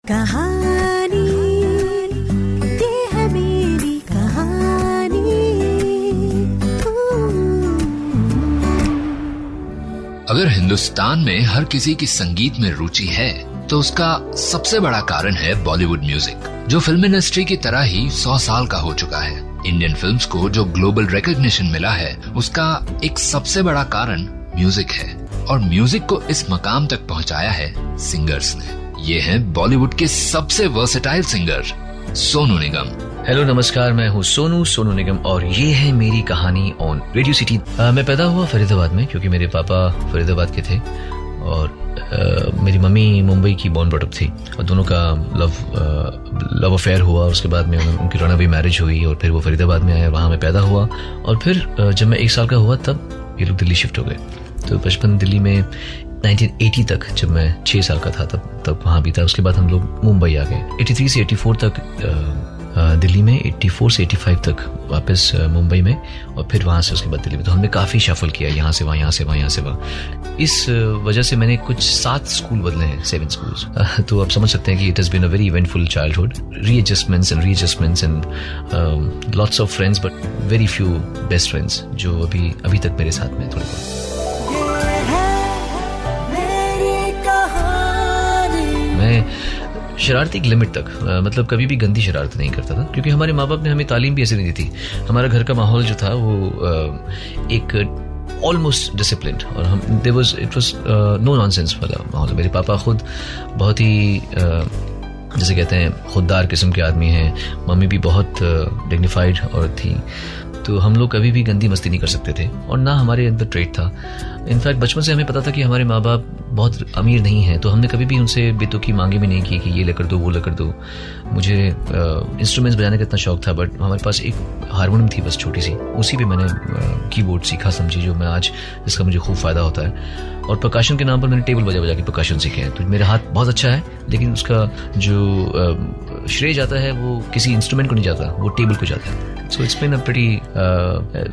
कहानी ये है मेरी कहानी। अगर हिंदुस्तान में हर किसी की संगीत में रुचि है तो उसका सबसे बड़ा कारण है बॉलीवुड म्यूजिक, जो फिल्म इंडस्ट्री की तरह ही 100 साल का हो चुका है। इंडियन फिल्म्स को जो ग्लोबल रिकॉग्निशन मिला है उसका एक सबसे बड़ा कारण म्यूजिक है, और म्यूजिक को इस मकाम तक पहुंचाया है सिंगर्स ने। ये हैं बॉलीवुड के सबसे versatile singer Sonu Nigam. Hello नमस्कार, मैं हूँ सोनू निगम और ये है मेरी कहानी ऑन रेडियो सिटी। मैं पैदा हुआ फरीदाबाद में क्योंकि मेरे पापा फरीदाबाद के थे और मेरी मम्मी मुंबई की बॉर्न ब्रॉट अप थी, और दोनों का लव अफेयर हुआ। उसके बाद में उनकी रनअवे मैरिज हुई और फिर वो फरीदाबाद में आए, वहाँ मैं पैदा हुआ। और फिर जब मैं 1 साल का हुआ तब ये लोग दिल्ली शिफ्ट हो गए। तो बचपन दिल्ली में 1980 तक, जब मैं 6 साल का था तब वहाँ भी था। उसके बाद हम लोग मुंबई आ गए। 83 से 84 तक दिल्ली में, 84 से 85 तक वापस मुंबई में, और फिर वहाँ से उसके बाद दिल्ली में। तो हमने काफ़ी शफल किया, यहाँ से वहाँ, यहाँ से वहाँ, यहाँ से वहाँ। इस वजह से मैंने कुछ 7 स्कूल बदले हैं, 7 स्कूल्स। तो आप समझ सकते हैं कि it has been a very eventful childhood, readjustments and lots of friends, but very few best friends जो अभी तक मेरे साथ में थोड़े बहुत। मैं शरारती एक लिमिट तक, मतलब कभी भी गंदी शरारत नहीं करता था, क्योंकि हमारे माँ बाप ने हमें तालीम भी ऐसे नहीं दी थी। हमारा घर का माहौल जो था वो एक ऑलमोस्ट डिसिप्लिन्ड, और इट वाज नो नॉनसेंस वाला माहौल। मेरे पापा खुद बहुत ही जैसे कहते हैं खुददार किस्म के आदमी हैं। मम्मी भी बहुत डिग्निफाइड औरत थी। तो हम लोग कभी भी गंदी मस्ती नहीं कर सकते थे, और ना हमारे अंदर ट्रेट था। इनफैक्ट बचपन से हमें पता था कि हमारे माँ बाप बहुत अमीर नहीं हैं, तो हमने कभी भी उनसे बेतुकी मांगे भी नहीं की कि ये लेकर दो, वो लेकर दो। मुझे इंस्ट्रूमेंट्स बजाने का इतना शौक था, बट हमारे पास एक हारमोनियम थी बस, छोटी सी। उसी पे मैंने कीबोर्ड सीखा, समझी, जो मैं आज जिसका मुझे खूब फ़ायदा होता है। और प्रकाशन के नाम पर मैंने टेबल बजा के प्रकाशन सीखे हैं। तो मेरा हाथ बहुत अच्छा है, लेकिन उसका जो श्रेय जाता है वो किसी इंस्ट्रूमेंट को नहीं जाता, वो टेबल को जाता है। So it's been a pretty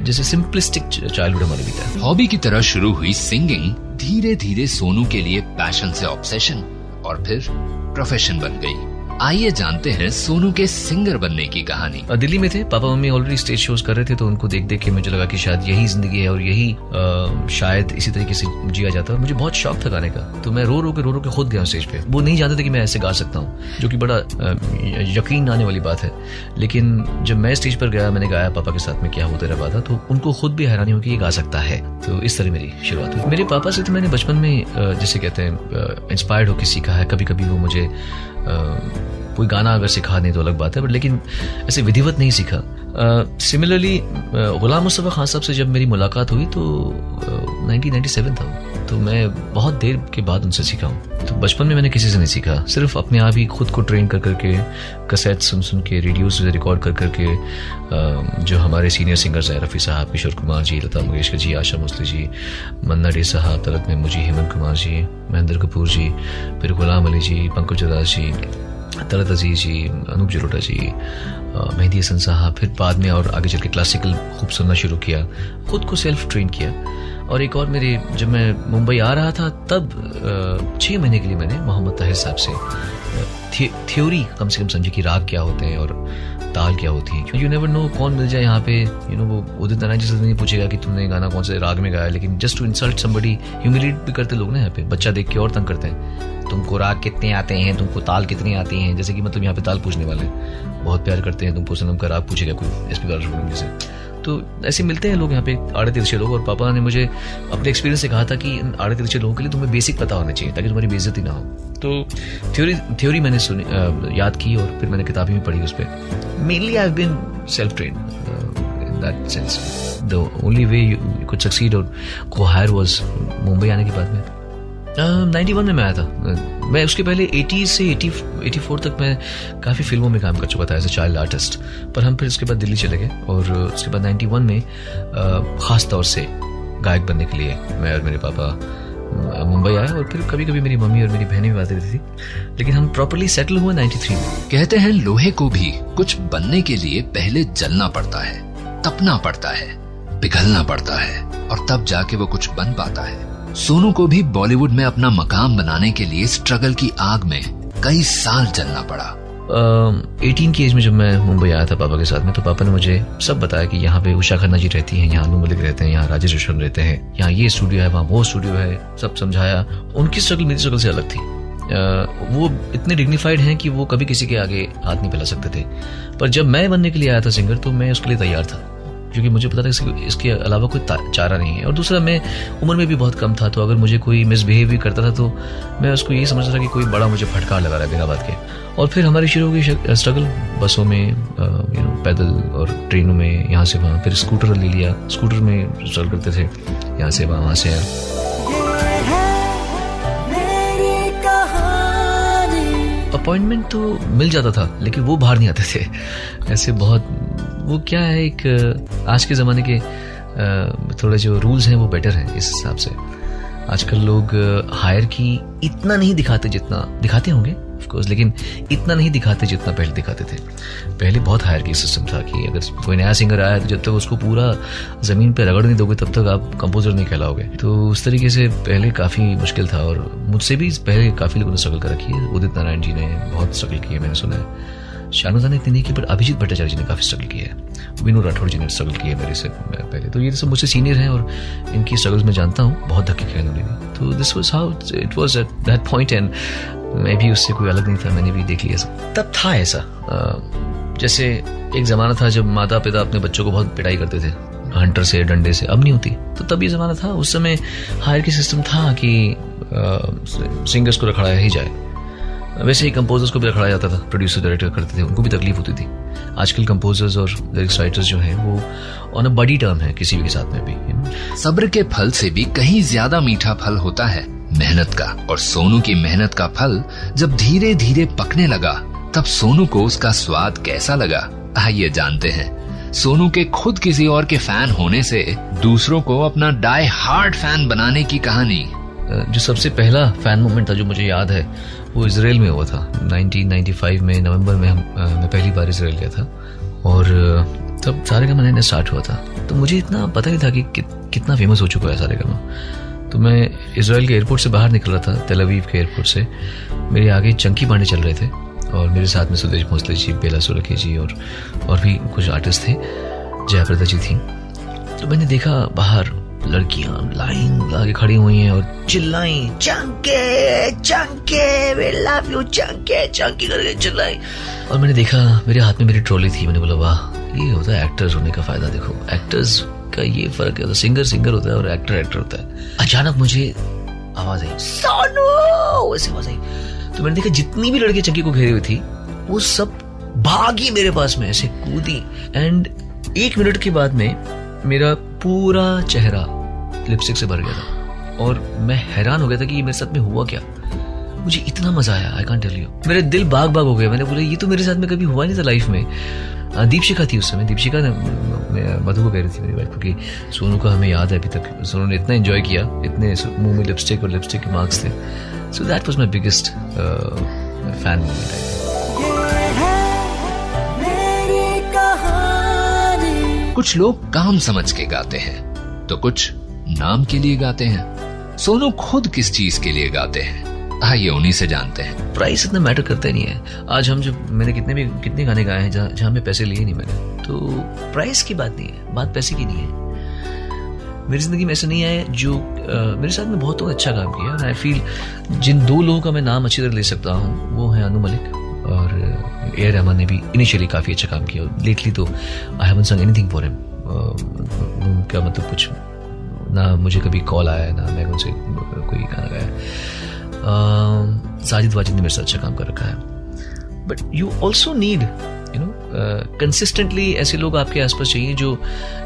जैसे सिंपलिस्टिक चाइल्डहुड हमारे बीता है। हॉबी की तरह शुरू हुई सिंगिंग धीरे धीरे सोनू के लिए पैशन से ऑब्सेशन, और फिर प्रोफेशन बन गई। आइए जानते हैं सोनू के सिंगर बनने की कहानी। दिल्ली में थे, papa mummy already stage shows कर रहे थे, तो उनको देख के मुझे लगा कि शायद यही जिंदगी है और यही शायद इसी तरीके से जिया जाता है। मुझे बहुत शौक था गाने का, तो मैं रो रो के खुद गया स्टेज पे। वो नहीं जानते थे कि मैं ऐसे गा सकता हूँ, जो कि बड़ा यकीन आने वाली बात है। लेकिन जब मैं स्टेज पर गया, मैंने गाया पापा के साथ में, क्या होता रहा था, तो उनको खुद भी हैरानी हुई कि ये गा सकता है। तो इस तरह मेरी शुरुआत हुई। मेरे पापा से तो मैंने बचपन में जिसे कहते हैं इंस्पायर्ड होकर सीखा है। कभी कभी वो मुझे कोई गाना अगर सिखा दें तो अलग बात है, बट लेकिन ऐसे विधिवत नहीं सीखा। सिमिलरली गुलाम मुस्तफा खान साहब से जब मेरी मुलाकात हुई तो 1997 था, तो मैं बहुत देर के बाद उनसे सीखा हूँ। तो बचपन में मैंने किसी से नहीं सीखा, सिर्फ अपने आप ही खुद को ट्रेन कर करके, कैसेट सुन के, रेडियोज से रिकॉर्ड कर करके। जो हमारे सीनियर सिंगर्स हैं, रफ़ी साहब, किशोर कुमार जी, लता मंगेशकर जी, आशा भोसले जी, मन्ना डे साहब, तलत मेहमूद जी, हेमंत कुमार जी, महेंद्र कपूर जी, फिर गुलाम अली जी, पंकज उदास जी, तलत अजीज जी, अनूप जलोटा जी, मेहदी हसन साहब, फिर बाद में और आगे चल के क्लासिकल खूब सुनना शुरू किया, खुद को सेल्फ ट्रेन किया। और एक और मेरे, जब मैं मुंबई आ रहा था तब 6 महीने के लिए मैंने मोहम्मद ताहिर साहब से थ्योरी कम से कम समझी कि राग क्या होते हैं और ताल क्या होती है। यू नेवर नो कौन मिल जाए यहाँ पे, वो उदित नारायण जी से नहीं पूछेगा कि तुमने गाना कौन से राग में गाया, लेकिन just to insult somebody, humiliate भी करते लोग ना यहाँ पे। बच्चा देख के और तंग करते हैं, तुमको राग कितने आते हैं, तुमको ताल कितनी आती हैं, जैसे कि मतलब यहाँ पे ताल पूछने वाले बहुत प्यार करते हैं। तुमको सनम का राग पूछेगा कोई एसपी बालासुब्रमण्यम जैसे। तो ऐसे मिलते हैं लोग यहाँ पे, आड़े तिरछे लोग। और पापा ने मुझे अपने एक्सपीरियंस से कहा था कि इन आड़े तिरछे लोगों के लिए तुम्हें बेसिक पता होना चाहिए ताकि तुम्हारी बेइज्जती ना हो। तो थ्योरी मैंने सुनी, याद की, और फिर मैंने किताबें भी पढ़ी उस पर। Mainly I have been self trained in that sense. The only way you could succeed or go higher was Mumbai आने के बाद में। 91 में मैं आया था। मैं उसके पहले 80 से 84 तक मैं काफ़ी फिल्मों में काम कर चुका था एज ए चाइल्ड आर्टिस्ट, पर हम फिर उसके बाद दिल्ली चले गए। और उसके बाद 91 में ख़ास तौर से गायक बनने के लिए मैं और मेरे पापा मुंबई आए। और फिर कभी कभी मेरी मम्मी और मेरी बहनें भी आती रहती थी, लेकिन हम प्रॉपर्ली सेटल हुए 93 में। कहते हैं लोहे को भी कुछ बनने के लिए पहले जलना पड़ता है, तपना पड़ता है, पिघलना पड़ता है, और तब जाके वो कुछ बन पाता है। सोनू को भी बॉलीवुड में अपना मकाम बनाने के लिए स्ट्रगल की आग में कई साल चलना पड़ा। 18 की एज में जब मैं मुंबई आया था पापा के साथ में, तो पापा ने मुझे सब बताया कि यहाँ पे उषा खन्ना जी रहती हैं, यहाँ अनु मलिक रहते हैं, यहाँ राजेश रोशन रहते हैं, यहाँ ये स्टूडियो है, वहाँ वो स्टूडियो है, सब समझाया। उनकी स्ट्रगल मेरी स्ट्रगल से अलग थी। वो इतने डिग्निफाइड हैं कि वो कभी किसी के आगे हाथ नहीं फैला सकते थे। पर जब मैं बनने के लिए आया था सिंगर, तो मैं उसके लिए तैयार था, क्योंकि मुझे पता था इसके अलावा कोई चारा नहीं है। और दूसरा, मैं उम्र में भी बहुत कम था, तो अगर मुझे कोई मिसबिहेव भी करता था तो मैं उसको यही समझता था कि कोई बड़ा मुझे फटकार लगा रहा है बिना बात के। और फिर हमारी शुरू हो गई स्ट्रगल, बसों में, पैदल और ट्रेनों में, यहाँ से वहाँ। फिर स्कूटर ले लिया, स्कूटर में स्ट्रगल करते थे, यहाँ से वहाँ, वहाँ से यहाँ। अपॉइंटमेंट तो मिल जाता था, लेकिन वो बाहर नहीं आते थे ऐसे। बहुत वो क्या है, एक आज के ज़माने के थोड़े जो रूल्स हैं वो बेटर हैं इस हिसाब से। आजकल लोग हायर की इतना नहीं दिखाते, जितना दिखाते होंगे ऑफ कोर्स, लेकिन इतना नहीं दिखाते जितना पहले दिखाते थे। पहले बहुत हायर की सिस्टम था कि अगर कोई नया सिंगर आया तो जब तक उसको पूरा ज़मीन पे रगड़ नहीं दोगे तब तक आप कंपोजर नहीं कहलाओगे। तो उस तरीके से पहले काफ़ी मुश्किल था, और मुझसे भी पहले काफ़ी लोगों ने स्ट्रगल कर रखी है। उदित नारायण जी ने बहुत स्ट्रगल की है, मैंने सुना है। शानुदा ने इतनी नहीं की, पर अभिजीत भट्टाचार्य जी ने काफ़ी स्ट्रगल की है। विनू राठौड़ जी ने स्ट्रगल की है मेरे से पहले। तो ये सब मुझसे सीनियर हैं और इनकी स्ट्रगल्स मैं जानता हूँ, बहुत धक्के खाए उन्होंने भी। तो this was how it was at that point, and मैं भी उससे कोई अलग नहीं था, मैंने भी देख लिया सब। तब था ऐसा, जैसे एक ज़माना था जब माता पिता अपने बच्चों को बहुत पिटाई करते थे हंटर से, डंडे से। अब नहीं होती। तो तब ये ज़माना था, उस समय हायर की सिस्टम था कि सिंगर्स को रखड़ाया ही जाए। वैसे ही कंपोजर्स को भी रखड़ाया जाता था, प्रोड्यूसर डायरेक्टर करते थे, उनको भी तकलीफ होती थी। आजकल कंपोजर्स और लिरिक्स राइटर्स जो हैं वो ऑन अ बडी टर्म है किसी भी के साथ में भी। सब्र के फल से भी कहीं ज्यादा मीठा फल होता है मेहनत का। और सोनू की मेहनत का फल जब धीरे धीरे पकने लगा, तब सोनू को उसका स्वाद कैसा लगा, आइए जानते हैं। सोनू के खुद किसी और के फैन होने से दूसरों को अपना डाई हार्ड फैन बनाने की कहानी। जो सबसे पहला फैन मोमेंट था जो मुझे याद है, वो इजराइल में हुआ था। 1995 में नवंबर में मैं पहली बार इजराइल गया था, और तब सारेगामा नया स्टार्ट हुआ था। तो मुझे इतना पता नहीं था कि कितना फेमस हो चुका है सारेगामा। तो मैं इजराइल के एयरपोर्ट से बाहर निकल रहा था, तेल अवीव के एयरपोर्ट से। मेरे आगे चंकी पांडे चल रहे थे, और मेरे साथ में सुदेश भोसले जी, बेला सुरखी जी और भी कुछ आर्टिस्ट थे, जयप्रदा जी थी। तो मैंने देखा बाहर लड़कियां लाइन लगा खड़ी हुई हैं और चिल्लाई, चंके चंके वी लव यू, चंके चंकी करके चिल्लाई। और मैंने देखा मेरे हाथ में मेरी ट्रॉली थी। मैंने बोला वाह, ये होता है एक्टर्स होने का फायदा। देखो एक्टर्स का ये फर्क है, सिंगर सिंगर होता है और एक्टर एक्टर होता है। अचानक मुझे आवाज आई, सोनू, ऐसी आवाज आई। तो मैंने देखा जितनी भी लड़कियां चंकी को घेरी हुई थी वो सब भागी मेरे पास में, ऐसे कूदी। एंड 1 मिनट के बाद में मेरा पूरा चेहरा लिपस्टिक से भर गया था, और मैं हैरान हो गया था कि ये मेरे साथ में हुआ क्या। मुझे इतना मजा आया, आई कांट टेल यू। मेरे दिल बाग बाग हो गया। मैंने बोला ये तो मेरे साथ में कभी हुआ नहीं था लाइफ में। दीपशिखा थी उस समय, दीपशिखा ने मधु को कह रही थी मेरी वाइफ, क्योंकि सोनू का हमें याद है अभी तक, सोनू ने इतना एंजॉय किया, इतने मुंह में लिपस्टिक और लिपस्टिक के मार्क्स थे। So that was my biggest fan moment. कुछ लोग काम समझ के गाते हैं, तो कुछ नाम के लिए गाते हैं। सोनू खुद किस चीज के लिए गाते हैं, आइए उन्हीं से जानते हैं। प्राइस इतना मैटर करता ही नहीं है। आज हम जब मैंने कितने गाने गाए हैं जहाँ में पैसे लिए नहीं मैंने, तो प्राइस की बात नहीं है, बात पैसे की नहीं है। मेरी जिंदगी में ऐसा नहीं है जो मेरे साथ में बहुत अच्छा काम किया। और आई फील जिन 2 लोगों का मैं नाम अच्छी तरह ले सकता हूँ वो है अनु मलिक और ए रहमान ने भी इनिशियली काफ़ी अच्छा काम किया। लेटली तो आई हैवंट संग एनीथिंग फॉर हिम। उनका मतलब कुछ ना मुझे कभी कॉल आया ना मैं उनसे कोई गाना गाया। साजिद वाजिद ने मेरे साथ अच्छा काम कर रखा है। But you also need consistently ऐसे लोग आपके आसपास चाहिए जो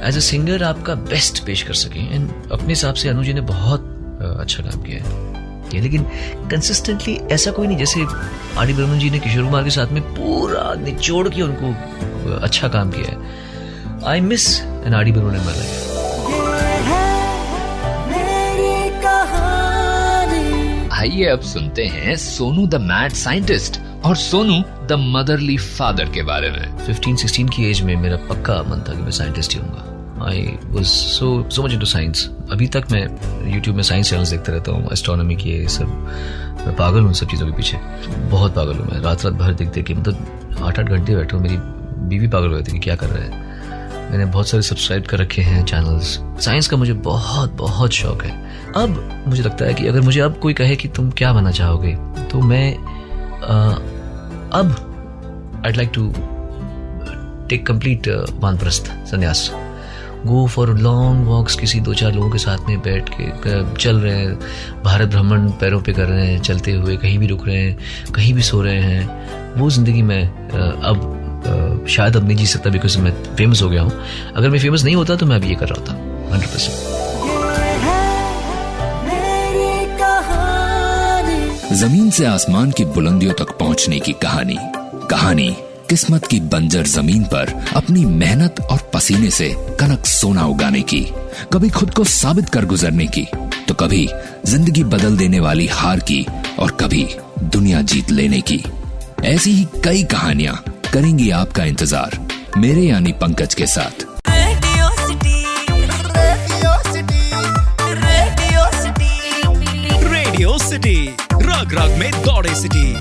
एज अ सिंगर आपका बेस्ट पेश कर सकें। एंड अपने हिसाब से अनु जी ने बहुत अच्छा काम किया है, लेकिन कंसिस्टेंटली ऐसा कोई नहीं। जैसे आर डी बर्मन जी ने किशोर कुमार के साथ में पूरा निचोड़ के उनको अच्छा काम किया है। I miss an R D Burman in my life. आइए अब सुनते हैं सोनू द मैड साइंटिस्ट और सोनू द मदरली फादर के बारे में। 15-16 की एज में मेरा पक्का मन था कि मैं साइंटिस्ट ही हूँगा। I was so much into science. अभी तक मैं यूट्यूब में साइंस चैनल्स देखते रहता हूँ, एस्ट्रोनॉमी के ये सब. मैं पागल हूँ सब चीज़ों के पीछे, बहुत पागल हूँ मैं. रात भर देख के मतलब 8-8 घंटे बैठा हूँ. मेरी बीवी पागल हो जाती है कि क्या कर रहा है. मैंने बहुत सारे सब्सक्राइब कर रखे हैं चैनल्स. साइंस का मुझे बहुत बहुत शौक है. अब मुझे लगता है कि अगर मुझे अब कोई कहे कि तुम क्या बनना चाहोगे, तो मैं अब I'd like to take complete वानप्रस्थ संन्यास. गो फॉर लॉन्ग वॉक्स, किसी 2-4 लोगों के साथ में बैठ के चल रहे हैं, भारत भ्रमण पैरों पे कर रहे हैं, चलते हुए कहीं भी रुक रहे हैं, कहीं भी सो रहे हैं. वो जिंदगी में अब शायद अब नहीं जी सकता, बिकॉज मैं फेमस हो गया हूँ. अगर मैं फेमस नहीं होता तो मैं अभी ये कर रहा होता 100%. जमीन से आसमान की बुलंदियों तक पहुंचने की कहानी. कहानी किस्मत की बंजर जमीन पर अपनी मेहनत और पसीने से कनक सोना उगाने की. कभी खुद को साबित कर गुजरने की, तो कभी जिंदगी बदल देने वाली हार की, और कभी दुनिया जीत लेने की. ऐसी ही कई कहानियां करेंगी आपका इंतजार मेरे यानी पंकज के साथ. रेडियो सिटी रग रग में दौड़े सिटी.